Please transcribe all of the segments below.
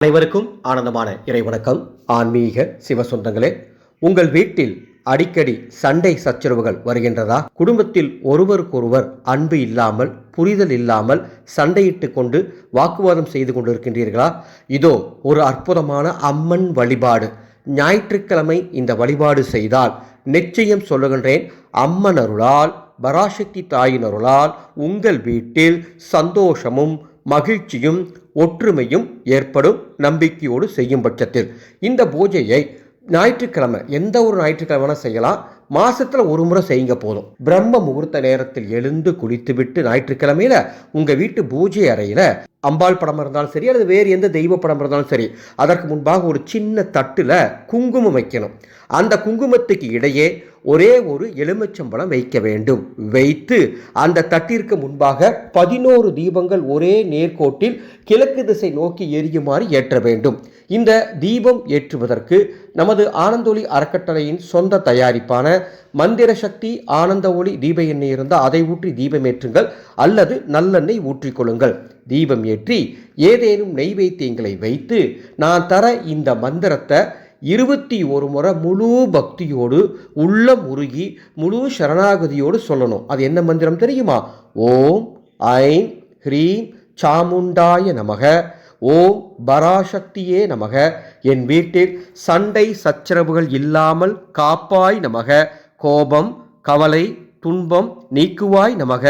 அனைவருக்கும் ஆனந்தமான இறைவணக்கம். ஆன்மீக சிவ சொந்தங்களே, உங்கள் வீட்டில் அடிக்கடி சண்டை சச்சரவுகள் வருகின்றதா? குடும்பத்தில் ஒருவருக்கொருவர் அன்பு இல்லாமல், புரிதல் இல்லாமல் சண்டையிட்டு கொண்டு வாக்குவாதம் செய்து கொண்டிருக்கின்றீர்களா? இதோ ஒரு அற்புதமான அம்மன் வழிபாடு. ஞாயிற்றுக்கிழமை இந்த வழிபாடு செய்தால் நிச்சயம் சொல்லுகின்றேன், அம்மன் அருளால், பராசக்தி தாயின் அருளால் உங்கள் வீட்டில் சந்தோஷமும் மகிழ்ச்சியும் ஒற்றுமையும் ஏற்படும். நம்பிக்கையோடு செய்யும் பட்சத்தில் இந்த பூஜையை ஞாயிற்றுக்கிழமை, எந்த ஒரு ஞாயிற்றுக்கிழமை செய்யலாம். மாசத்துல ஒரு முறை செய்யுங்க போதும். பிரம்ம முகூர்த்த நேரத்தில் எழுந்து குளித்துவிட்டு ஞாயிற்றுக்கிழமையில உங்க வீட்டு பூஜை அறையில அம்பாள் படம் இருந்தாலும் சரி, அல்லது வேறு எந்த தெய்வ படம் இருந்தாலும் சரி, அதற்கு முன்பாக ஒரு சின்ன தட்டுல குங்குமம் வைக்கணும். அந்த குங்குமத்துக்கு இடையே ஒரே ஒரு எலுமிச்சம்பழம் வைக்க வேண்டும். வைத்து அந்த தட்டிற்கு முன்பாக 11 தீபங்கள் ஒரே நேர்கோட்டில் கிழக்கு திசை நோக்கி எரியுமாறு ஏற்ற வேண்டும். இந்த தீபம் ஏற்றுவதற்கு நமது ஆனந்த ஒளி அறக்கட்டளையின் சொந்த தயாரிப்பான மந்திர சக்தி ஆனந்த ஒளி தீப எண்ணெய் இருந்தால் அதை ஊற்றி தீபம் ஏற்றுங்கள், அல்லது நல்லெண்ணெய் ஊற்றிக்கொள்ளுங்கள். தீபம் ஏற்றி ஏதேனும் நெய்வேத்தியங்களை வைத்து நான் தர இந்த மந்திரத்தை 21 முறை முழு பக்தியோடு, உள்ளம் உருகி, முழு சரணாகதியோடு சொல்லணும். அது என்ன மந்திரம் தெரியுமா? ஓம் ஐம் ஹ்ரீம் சாமுண்டாய நமக, ஓம் பராசக்தியே நமக, என் வீட்டில் சண்டை சச்சரவுகள் இல்லாமல் காப்பாய் நமக, கோபம் கவலை துன்பம் நீக்குவாய் நமக,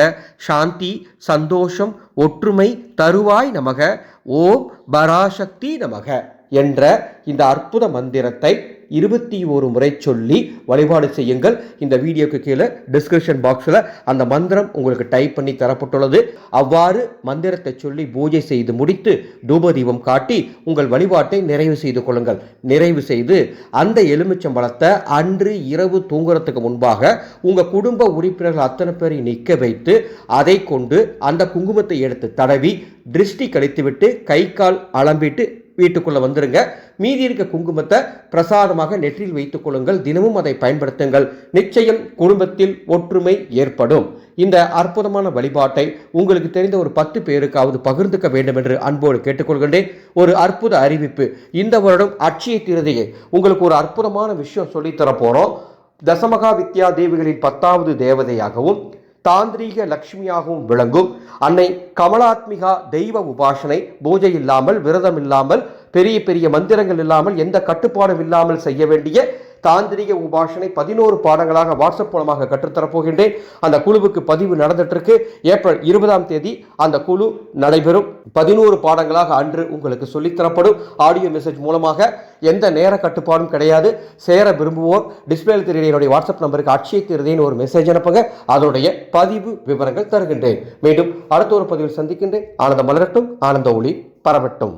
சாந்தி சந்தோஷம் ஒற்றுமை தருவாய் நமக, ஓம் பராசக்தி நமக என்ற இந்த அற்புத மந்திரத்தை 21 முறை சொல்லி வழிபாடு செய்யுங்கள். இந்த வீடியோக்கு கீழே டிஸ்கிரிப்ஷன் பாக்ஸில் அந்த மந்திரம் உங்களுக்கு டைப் பண்ணி தரப்பட்டுள்ளது. அவ்வாறு மந்திரத்தை சொல்லி பூஜை செய்து முடித்து தூபதீபம் காட்டி உங்கள் வழிபாட்டை நிறைவு செய்து கொள்ளுங்கள். நிறைவு செய்து அந்த எலுமிச்சம்பழத்தை அன்று இரவு தூங்குறதுக்கு முன்பாக உங்கள் குடும்ப உறுப்பினர்கள் அத்தனை பேரை நிற்க வைத்து அதை கொண்டு அந்த குங்குமத்தை எடுத்து தடவி திருஷ்டி கழித்துவிட்டு கை கால் அலம்பிட்டு வீட்டுக்குள்ள வந்துருங்க. மீதி இருக்க குங்குமத்தை பிரசாதமாக நெற்றில் வைத்துக் கொள்ளுங்கள். தினமும் அதை பயன்படுத்துங்கள். நிச்சயம் குடும்பத்தில் ஒற்றுமை ஏற்படும். இந்த அற்புதமான வழிபாட்டை உங்களுக்கு தெரிந்த ஒரு 10 பேருக்காவது பகிர்ந்துக்க வேண்டும் என்று அன்போடு கேட்டுக்கொள்கின்றேன். ஒரு அற்புத அறிவிப்பு. இந்த வருடம் அட்சய திருதியை உங்களுக்கு ஒரு அற்புதமான விஷயம் சொல்லித்தர போறோம். தசமகா வித்யா தேவிகளின் 10வது தேவதையாகவும் தாந்திரீக லட்சுமியாகவும் விளங்கும் அன்னை கமலாத்மிகா தெய்வ உபாசனை பூஜை இல்லாமல், விரதம் இல்லாமல், பெரிய பெரிய மந்திரங்கள் இல்லாமல், எந்த கட்டுப்பாடும் இல்லாமல் செய்ய வேண்டிய தாந்திரிக உபாசனை 11 பாடங்களாக வாட்ஸ்அப் மூலமாக கற்றுத்தரப்போகின்றேன். அந்த குழுவுக்கு பதிவு நடந்துட்டு இருக்கு. ஏப்ரல் 20ஆம் தேதி அந்த குழு நடைபெறும். 11 பாடங்களாக அன்று உங்களுக்கு சொல்லித்தரப்படும். ஆடியோ மெசேஜ் மூலமாக. எந்த நேர கட்டுப்பாடும் கிடையாது. சேர விரும்புவோர் டிஸ்பிளேல தெரிய என்னுடைய வாட்ஸ்அப் நம்பருக்கு அட்சய திருதின்னு ஒரு மெசேஜ் அனுப்புங்க. அதனுடைய பதிவு விவரங்கள் தருகின்றேன். மீண்டும் அடுத்த ஒரு பதிவில் சந்திக்கின்றேன். ஆனந்தம் மலரட்டும், ஆனந்த ஒளி பரவட்டும்.